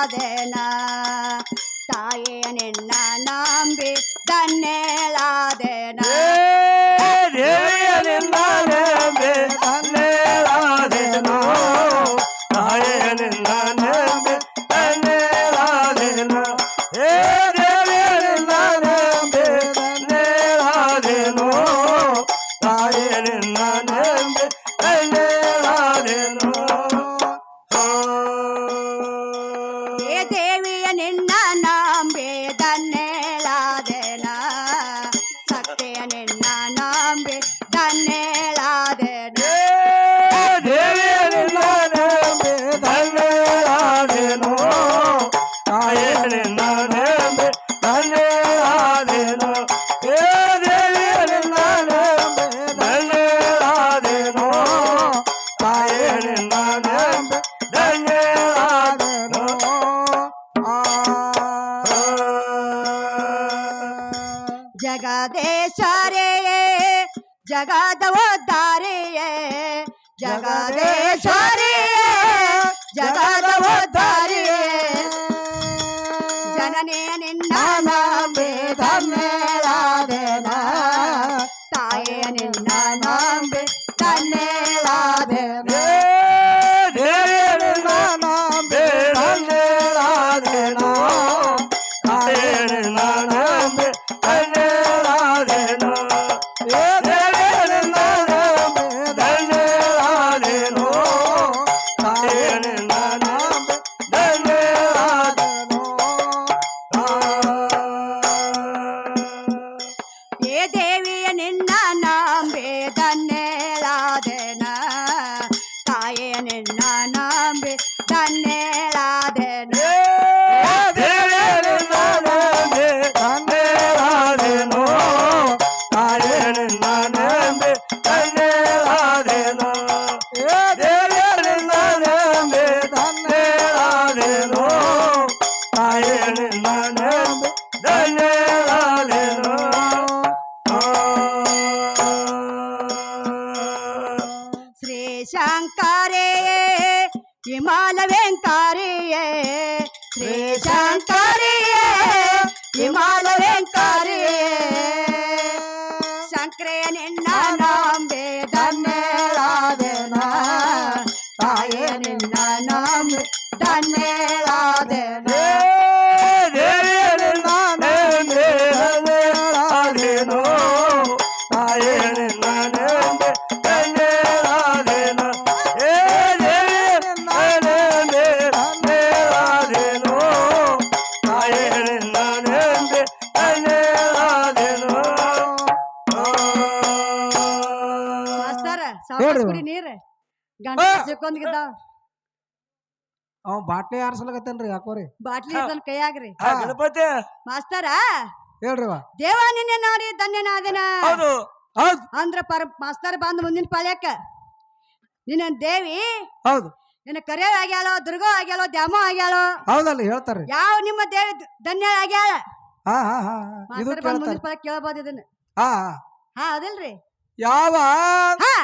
ಧನ್ಯಳಾದೆನ ತಾಯೇ ನಿನ್ನ ನಂಬಿ ಧನ್ಯಳಾದೆನ ದೇವಿಯ ನಿನ್ನ ನಂಬಿ ಧನ್ಯಳಾದೆನು ತಾಯೇ ನಿನ್ನ ನಂಬಿ ಧನ್ಯಳಾದೆನು ದೇವಿಯ ನಿನ್ನ ನಂಬಿ ಧನ್ಯಳಾದೆನು ತಾಯೇ ನಿನ್ನ ನಂಬಿ ಧನ್ಯಳಾದೆನು ದೇವಿಯ ನಿನ್ನ ನಂಬಿ ಧನ್ಯಳಾದೆನ ಸತ್ಯ ನಿನ್ನ ನಂಬಿ ಧನ್ಯಳಾದೆನ ದೇವಿಯ ನಿನ್ನ ನಂಬಿ ಧನ್ಯಳಾದೆನು ತಾಯೇ ನಿನ್ನ ನಂಬಿ ಧನ್ಯಳಾದೆನು ದೇವಿಯ ನಿನ್ನ ನಂಬಿ ಧನ್ಯಳಾದೆನು ತಾಯೇ ನಿನ್ನ ನಂಬಿ ಧನ್ಯಳಾದೆನು ಜಗದೇಶ್ವರಿಯೇ ಜಗದ ಉದ್ಧಾರಿಯೇ ಜಗದೇಶ್ವರಿಯೇ ಜಗದ ಉದ್ಧಾರಿಯೇ ಜನನೇ ನಿನ್ನ ನಂಬಿ ಧನ್ಯಳಾದೆನ ತಾಯೇ ನಿನ್ನ ನಂಬಿ ಧನ್ಯಳಾದೆನ ದೇವಿಯ ನಿನ್ನ ನಂಬಿ ಧನ್ಯಳಾದೆನು ತಾಯೇ ನಿನ್ನ ನಂಬಿ ಧನ್ಯಳಾದೆನು ದೇವಿಯ ನಿನ್ನ ನಂಬಿ ಧನ್ಯಳಾದೆನು ತಾಯೇ ನಿನ್ನ ನಂಬಿ ಧನ್ಯಳಾದೆನು ಏ ದೇವಿಯ ನಿನ್ನ ನಂಬಿ ಧನ್ಯಳಾದೆನ ತಾಯೇ ನಿನ್ನ ನಂಬಿ ಧನ್ಯಳಾದೆನ ದೇವಿಯ ನಿನ್ನ ನಂಬಿ ಧನ್ಯಳಾದೆನು ತಾಯೇ ನಿನ್ನ ನಂಬಿ ಧನ್ಯಳಾದೆನು ದೇವಿಯ ನಿನ್ನ ನಂಬಿ ಧನ್ಯಳಾದೆನು ತಾಯೇ ನಿನ್ನ ನಂಬಿ ಧನ್ಯಳಾದೆನು ಶ್ರೀ ಶಂಕರಿಯೇ ಹಿಮಾಲ ವೆಂಕರಿಯೇ ಶ್ರೀ ಶಂಕರಿಯೇ ಹಿಮಾಲ ವೆಂಕರಿಯೇ ಶಂಕರೇ ನಿನ್ನ ನಂಬಿ ಧನ್ಯಳಾದೆನ ತಾಯೇ ನಿನ್ನ ನಂಬಿ ಧನ್ಯಳಾದೆನ ದೇವಿಯ ನಿನ್ನ ನಂಬಿ ಧನ್ಯಳಾದೆನು ತಾಯೇ ನಿನ್ನ ನಂಬಿ ಧನ್ಯಳಾದೆನು ದೇವಿಯ ನಿನ್ನ ನಂಬಿ ಧನ್ಯಳಾದೆನು ತಾಯೇ ನಿನ್ನ ನಂಬಿ ಧನ್ಯಳಾದೆನು ಮಾಸ್ತರ ಸಾವ್ಕಾಶ ಕುಡಿ ನೀರ್ ಗಂಟ ಸಿಕ್ಕೊಂದಿದ್ದ ಅವ್ ಬಾಟ್ಲಿ ಆರ್ಸಲಕತ್ತೇನ್ರಿ ಯಾಕೋರಿ ಬಾಟ್ಲಿ ಇದನ್ ಕೈಯಾಗ್ರಿ ಗಣಪತಿ ಮಾಸ್ತರ ಹೇಳ್ರಿವ ದೇವ ನಿನ್ನೆ ನೋಡಿ ಧನ್ಯನಾದೆನ ಹೌದು ಹೌದ್ ಅಂದ್ರ ಮಾಸ್ತರ್ ಬಂದ್ ಮುಂದಿನ ಪಾಳ್ಯಕ್ಕ ನಿನ್ನ ದೇವಿ ಹೌದು ನಿನ್ನ ಕರಿಯ ಆಗ್ಯಾಳೋ ದುರ್ಗೋ ಆಗ್ಯಾಳೋ ದ್ಯಾಮೋ ಆಗ್ಯಾಳೋ ಹೌದಲ್ಲ ಹೇಳ್ತಾರ್ರಿ ಯಾವ ನಿಮ್ಮ ದೇವಿ ಧನ್ಯ ಆಗ್ಯಾಳ ಹಾ ಹಾ ಹಾ ಇದು ಮಾಸ್ತರ್ ಬಂದ್ ಮುಂದಿನ ಕೇಳ್ತಾರ ಪಾಳ್ಯ ಕೇಳಬಹುದು ಇದನ್ನ ಹಾ ಹಾ ಅದಿಲ್ರಿ ಯಾವ ಹಾ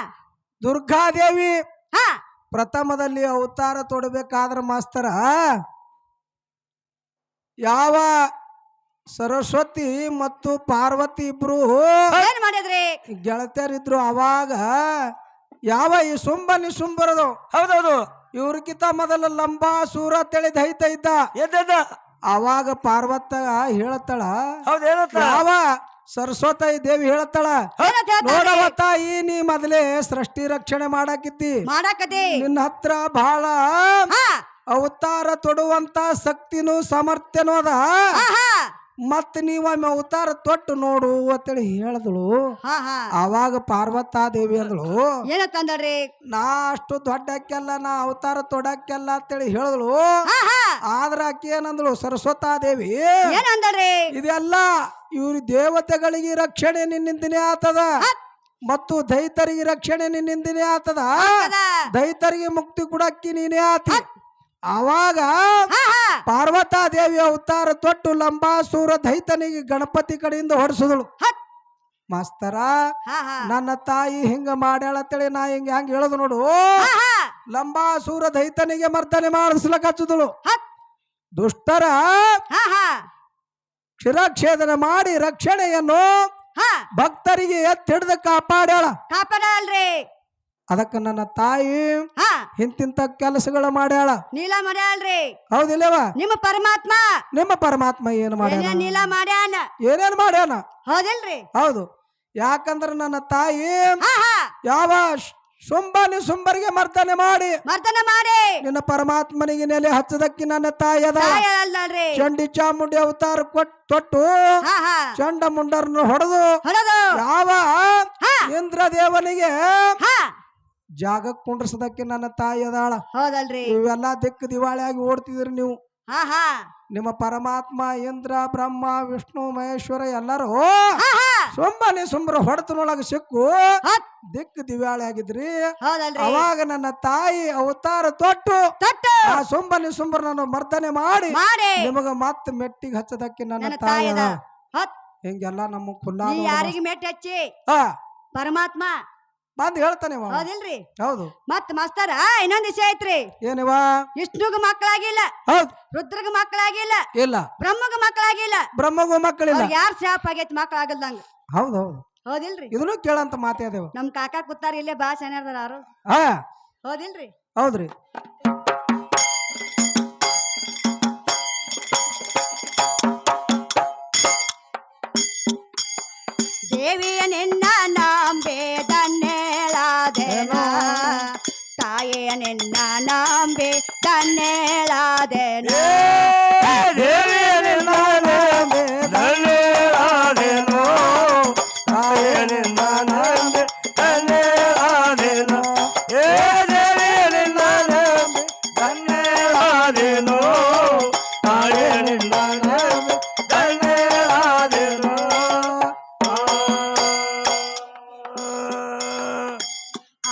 ದುರ್ಗಾದೇವಿ ಹಾ ಪ್ರಥಮದಲ್ಲಿ ಅವತಾರ ತೊಡಬೇಕಾದ್ರ ಮಾಸ್ತರ ಯಾವ ಸರಸ್ವತಿ ಮತ್ತು ಪಾರ್ವತಿ ಇಬ್ರು ಏನ್ ಮಾಡಿದ್ರಿ ಗೆಳತಿಯರಿದ್ರು ಅವಾಗ ಯಾವ ಈ ಸುಂಬ ನಿಸುಂಬರದು ಹೌದೌದು ಇವ್ರಕ್ಕಿಂತ ಮೊದಲ ಲಂಬಾಸೂರ ತಳಿ ದೈತ ಇದ್ದ ಎದ್ದೆದ್ದ ಅವಾಗ ಪಾರ್ವತ ಹೇಳತ್ತಾಳ ಹೌದು ಏನಂತ ಯಾವ ಸರಸ್ವತಿ ದೇವಿ ಹೇಳತ್ತಾಳ ಏನಂತ ಹೇಳ್ತಾರ್ರಿ? ನೋಡವ ತಾಯಿ ನೀ ಮೊದಲೇ ಸೃಷ್ಟಿ ರಕ್ಷಣೆ ಮಾಡಾಕಿದ್ದಿ ಮಾಡಾಕತಿ ನಿನ್ನ ಹತ್ರ ಬಹಳ ಹಾ ಅವತಾರ ತೊಡುವಂತ ಶಕ್ತಿನೂ ಸಾಮರ್ಥ್ಯನೂ ಅದ ಹಾ ಹಾ ಮತ್ ನೀವೊಮ್ಮೆ ಅವತಾರ ತೊಟ್ಟು ನೋಡು ಅಂತೇಳಿ ಹೇಳಿದಳು ಹಾ ಹಾ ಅವಾಗ ಪಾರ್ವತಾ ದೇವಿ ಅಂದಳು ಏನಂತ ಅಂದಳ್ರಿ ನಾ ಅಷ್ಟು ದೊಡ್ಡಕ್ಕೆಲ್ಲ ನಾ ಅವತಾರ ತೊಡಕ್ಕೆಲ್ಲ ಅಂತೇಳಿ ಹೇಳಿದಳು ಹಾ ಹಾ ಆದ್ರ ಆಕಿ ಏನಂದಳು ಸರಸ್ವತಾ ದೇವಿ ಏನಂದಳ್ರಿ ಇದೆಲ್ಲ ಇವ್ರ ದೇವತೆಗಳಿಗೆ ರಕ್ಷಣೆ ನಿನ್ನಿಂದನೇ ಆತದ ಮತ್ತು ದೈತರಿಗೆ ರಕ್ಷಣೆ ನಿನ್ನಿಂದನೇ ಆತದ ದೈತರಿಗೆ ಮುಕ್ತಿ ಕೊಡಕ್ಕಿ ನೀನೇ ಆತಿ ಆವಾಗ ಹಾ ಹಾ ಪಾರ್ವತಾ ದೇವಿ ಅವತಾರ ತೊಟ್ಟು ಲಂಬಾಸೂರ ದೈತನಿಗೆ ಗಣಪತಿ ಕಡೆಯಿಂದ ಹೊಡಿಸಿದಳು ಮಾಸ್ತರ ಹಾ ಹಾ ನನ್ನ ತಾಯಿ ಹಿಂಗ ಮಾಡ್ಯಾಳತ್ತೇಳಿ ನಾ ಹಿಂಗ ಹೆಂಗ ಹೇಳದು ನೋಡು ಹಾ ಹಾ ಲಂಬಾಸೂರ ದೈತನಿಗೆ ಮರ್ದನೆ ಮಾಡಿಸ್ಲಕ್ ಹಚ್ಚದಳು ದುಷ್ಟರ ಹಾ ಹಾ ಶಿರಚ್ಛೇದನ ಮಾಡಿ ರಕ್ಷಣೆಯನ್ನು ಹಾ ಭಕ್ತರಿಗೆ ಎತ್ತಿಡ್ದ ಕಾಪಾಡ್ಯಾಳ. ಕಾಪಾಡಲ್ರಿ. ಅದಕ್ಕ ನನ್ನ ತಾಯಿ ಹಾ ಇಂತಿಂತ ಕೆಲಸಗಳು ಮಾಡ್ಯಾಳ. ನೀಲ ಮಾಡ್ಯಾಳ್ರಿ. ಹೌದಿಲ್ಲವ? ನಿಮ್ಮ ಪರಮಾತ್ಮ ನಿಮ್ಮ ಪರಮಾತ್ಮ ಏನು ಮಾಡ್ಯಾನ? ಏನೇನ್ ನೀಲ ಮಾಡ್ಯಾನ. ಏನೇನ್ ಮಾಡ್ಯಾನ? ಹೌದಿಲ್ರಿ? ಹೌದು. ಯಾಕಂದ್ರ ನನ್ನ ತಾಯಿ ಹಾ ಹಾ ಯಾವ ಸುಂಬರಿಗೆ ಮರ್ದನೆ ಮಾಡಿ ನಿನ್ನ ಪರಮಾತ್ಮನಿಗೆ ನೆಲೆ ಹಚ್ಚದಕ್ಕೆ ನನ್ನ ತಾಯಿ ಅದ. ಅಲ್ರಿ ಚಂಡಿ ಚಾಮುಂಡಿ ಅವತಾರ ತೊಟ್ಟು ಹಾ ಹಾ ಚಂಡ ಮುಂಡರನ್ನು ಹೊಡೆದು ಹೊಡೆದು ಯಾವ ಹಾ ಇಂದ್ರ ದೇವನಿಗೆ ಹಾ ಜಾಗ ಕುಂಡ್ರಸದಕ್ಕೆ ನನ್ನ ತಾಯಿ ಅದಾಳ. ಹೌದಲ್ರಿ? ಇವೆಲ್ಲ ದಿಕ್ಕು ದಿವಾಳಿಯಾಗಿ ಓಡ್ತಿದ್ರಿ ನೀವು. ಹಾ ಹಾ ನಿಮ್ಮ ಪರಮಾತ್ಮ ಇಂದ್ರ ಬ್ರಹ್ಮ ವಿಷ್ಣು ಮಹೇಶ್ವರ ಎಲ್ಲರೂ ಹಾ ಹಾ ಸುಂಬರ ಹೊಡೆತನೊಳಗೆ ಸಿಕ್ಕು ಹತ್ ದಿಕ್ಕು ದಿವಾಳಿ ಆಗಿದ್ರಿ. ಹೌದಲ್ರಿ? ಅವಾಗ ನನ್ನ ತಾಯಿ ಅವತಾರ ತೊಟ್ಟು ತೊಟ್ಟು ಆ ಸುಂಬರನನ್ನು ಮರ್ದನೆ ಮಾಡಿ ಮಾಡಿ ನಿಮಗ ಮತ್ತ ಮೆಟ್ಟಿಗೆ ಹಚ್ಚದಕ್ಕೆ ನನ್ನ ನನ್ನ ತಾಯಿ ತಾಯಿ ಅದ. ಅದ. ಹತ್ ಹಿಂಗೆಲ್ಲ ನಮ್ಮ ನೀ ಕುಲ್ಲ ಯಾರಿಗೆ ಮೆಟ್ಟಿ ಹಚ್ಚಿ ಪರಮಾತ್ಮ ಬಂದ್ ಹೇಳ್ತಾನೆ ಇವ. ಹೌದಿಲ್ರಿ? ಹೌದು. ಮತ್ ಮಾಸ್ತರ ಇನ್ನೊಂದ್ ವಿಷಯ ಐತ್ರಿ. ಏನಿವ? ವಿಷ್ಣುಗ ಮಕ್ಕಳಾಗಿಲ್ಲ, ಹೌದು. ರುದ್ರಗ ಮಕ್ಕಳಾಗಿಲ್ಲ, ಇಲ್ಲ. ಬ್ರಹ್ಮಗ ಮಕ್ಕಳಾಗಿಲ್ಲ, ಬ್ರಹ್ಮಗೂ ಮಕ್ಕಳಿಲ್ಲ. ಯಾರ್ ಶಾಪ್ ಆಗೈತಿ ಮಕ್ಕಳಾಗಲ್ದಂಗ. ಹೌದು ಹೌದು. ಹೌದಿಲ್ರಿ? ಇದನ್ನು ಕೇಳಂತ ಮಾತೇ ಅದೇವ. ನಮ್ ಕಾಕಾ ಕೂತಾರ ಇಲ್ಲೇ ಬಾ ಸಣ್ಣ ಯಾರು. ಹಾ ಹೌದಿಲ್ರಿ? ಹೌದ್ರಿ. ದೇವಿಯ ನಿನ್ನ ನಂಬೆ ದನ್ನೇಳಾದೇನ, ತಾಯಿಯ ನಿನ್ನ ನಂಬೆ ದನ್ನೇಳಾದೇನ.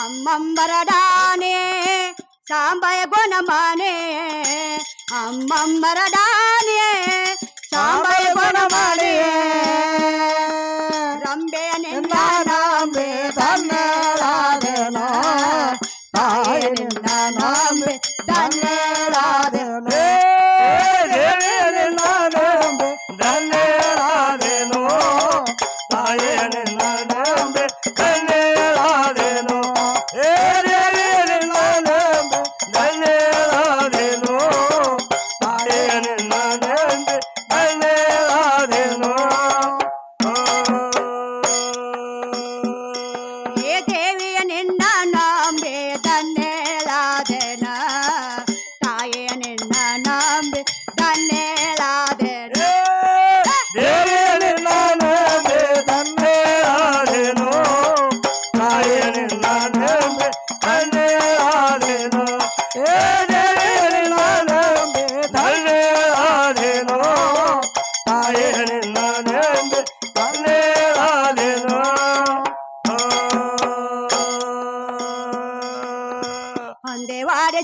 ಅಮ್ಮಂಬರಡಾನೆ ಸಾಂಬಯ ಗುಣಮಾನೆ, ಅಮ್ಮಂಬರಡಾನೆ ಸಾಂಬಯ ಗುಣಮಾನೆ. ರಂಬೆಯ ನಿನ್ನ ನಂಬೆ ದನ್ನೇಳಾದೇನ, ತಾಯಿಯ ನಿನ್ನ ನಂಬೆ ದನ್ನೇಳಾದೇನ.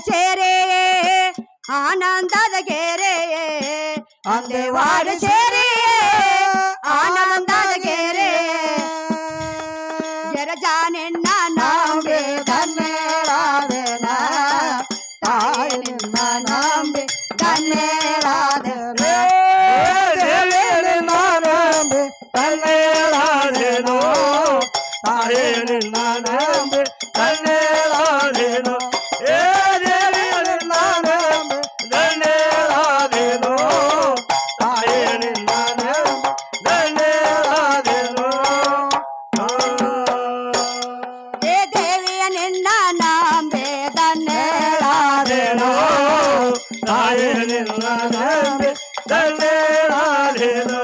ಸೇರೆ ಆನಂದದ ಗೆರೆ, ಅಂದೇವಾಡ ಸೇರೆ ಆನಂದದ ಗೆರೆ. ಜರಜಾನೆನ್ನ ನಂಬೆ ದನ್ನೇಳಾದೇನ, ತಾಯಿ ನಿನ್ನ ನಂಬೆ ದನ್ನೇಳಾದೇನ. ದನ್ನೇಳಾದೇನೋ, ತಾಯಿ ನಿನ್ನ ನಂಬೆ ದನ್ನೇಳಾದೇನೋ. ತಾಯಿ ನಿನ್ನ ನಂಬೆ ದನ್ನೇಳಾದೇನೋ.